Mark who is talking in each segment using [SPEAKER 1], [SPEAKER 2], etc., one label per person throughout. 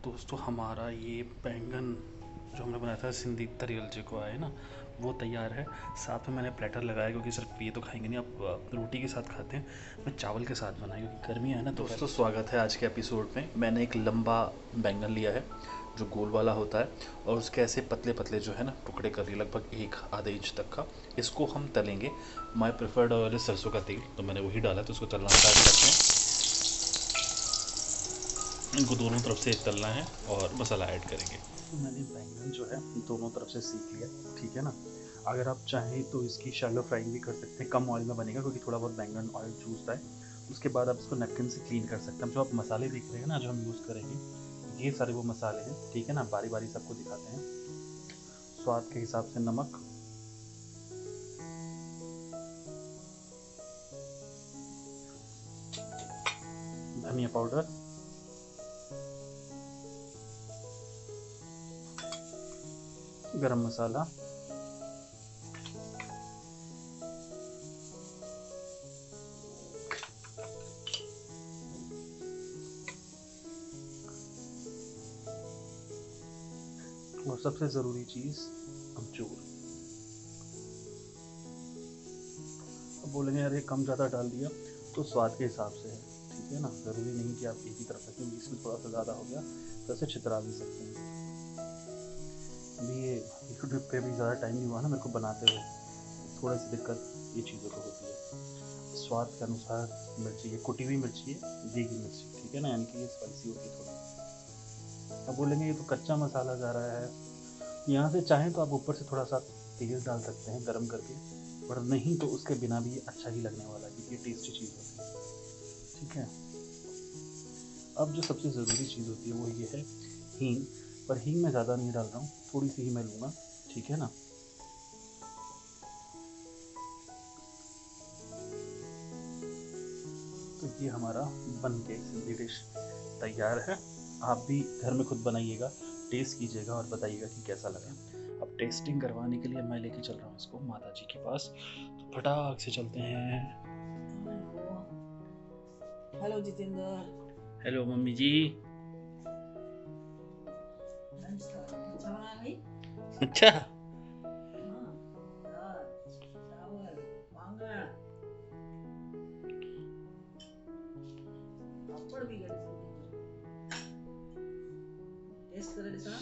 [SPEAKER 1] दोस्तों हमारा ये बैंगन जो हमने बनाया था सिंधी तरियल जी को आए ना, वो तैयार है। साथ में मैंने प्लेटर लगाया क्योंकि सिर्फ ये तो खाएंगे नहीं, आप रोटी के साथ खाते हैं। मैं चावल के साथ बनाया क्योंकि गर्मियाँ है ना। दोस्तों स्वागत है आज के एपिसोड में। मैंने एक लंबा बैंगन लिया है जो गोल वाला होता है, और उसके ऐसे पतले पतले जो है ना टुकड़े कर लिए, लगभग एक आधे इंच तक का। इसको हम तलेंगे। माय प्रेफर्ड ऑयल है सरसों का तेल, तो मैंने वही डाला, तो उसको तलना स्टार्ट करते हैं। इनको दोनों तरफ से तलना है और मसाला ऐड करेंगे। तो मैंने बैंगन जो है दोनों तरफ से सीख लिया, ठीक है ना। अगर आप चाहें तो इसकी शैलो फ्राइंग भी कर सकते हैं, कम ऑयल में बनेगा क्योंकि थोड़ा बहुत बैंगन ऑयल चूसता है। उसके बाद आप इसको नैपकिन से क्लीन कर सकते हैं। जो आप मसाले देख रहे हैं ना, जो हम यूज़ करेंगे, ये सारे वो मसाले हैं, ठीक है ना। बारी बारी सबको दिखाते हैं। स्वाद के हिसाब से नमक, धनिया पाउडर, गरम मसाला, और सबसे ज़रूरी चीज़ अमचूर। अब बोलेंगे यार ये कम ज़्यादा डाल दिया, तो स्वाद के हिसाब से है, ठीक है ना। ज़रूरी नहीं कि आप एक ही तरफ रखें, इसमें थोड़ा सा ज़्यादा हो गया तो ऐसे छितरा भी सकते हैं। अभी ये यूट्यूब पे भी ज़्यादा टाइम नहीं हुआ ना मेरे को बनाते हुए, थोड़ी सी दिक्कत ये चीज़ों को होती है। स्वाद के अनुसार मिर्ची, ये कुटी हुई मिर्ची है, देगी मिर्ची, ठीक है ना, यानी कि ये स्पाइसी होगी थोड़ी। अब बोलेंगे ये तो कच्चा मसाला जा रहा है। यहाँ से चाहें तो आप ऊपर से थोड़ा सा तेल डाल सकते हैं गरम करके, पर नहीं तो उसके बिना भी अच्छा ही लगने वाला है क्योंकि ये टेस्टी चीज़ होती है, ठीक है। अब जो सबसे ज़रूरी चीज़ होती है वो ये है हींग, पर हींग मैं ज़्यादा नहीं डाल रहा हूँ, थोड़ी सी ही मैं लूँगा, ठीक है ना। तो ये हमारा बन के सिंधी डिश तैयार है। आप भी घर में खुद बनाइएगा, टेस्ट कीजिएगा और बताइएगा कि कैसा लगा। अब टेस्टिंग करवाने के लिए मैं लेके चल रहा हूँ इसको माता जी के पास, तो फटाक से चलते हैं।
[SPEAKER 2] हेलो जितेंद्र।
[SPEAKER 1] हेलो मम्मी जी।
[SPEAKER 2] अच्छा बना है भाई।
[SPEAKER 1] अच्छा,
[SPEAKER 2] हाँ, दाल, चावल, बैंगन, पापड़ भी गड़े थे। टेस्ट करे सा।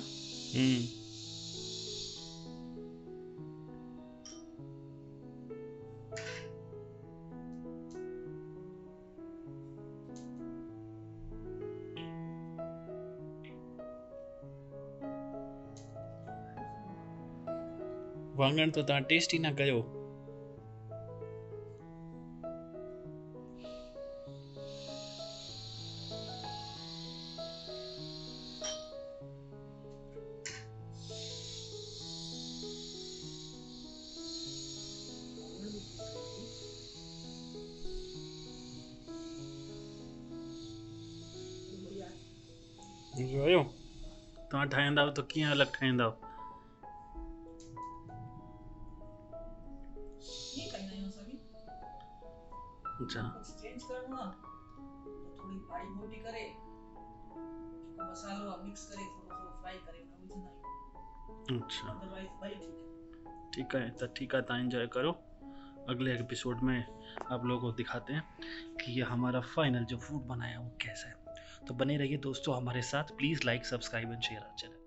[SPEAKER 1] वांगण तो तव्हां टेस्ट ही ना कयो। जोयो तव्हां ठाहींदा त कीअं अलॻि ठाहींदा?
[SPEAKER 2] ये करना है सभी।
[SPEAKER 1] अच्छा
[SPEAKER 2] कुछ चेंज करना तो थोड़ी भारी मोटी करे, मसालो मिक्स करे, थोड़ा सा फ्राई करे ना बुझना।
[SPEAKER 1] अच्छा
[SPEAKER 2] अदरवाइज भाई ठीक
[SPEAKER 1] ठीक है, तो ठीक है, तव्हां एंजॉय करो। अगले एपिसोड में आप लोगों को दिखाते हैं कि ये हमारा फाइनल जो फूड बनाया वो कैसा है। तो बने रहिए दोस्तों हमारे साथ। Please like, subscribe and share our channel.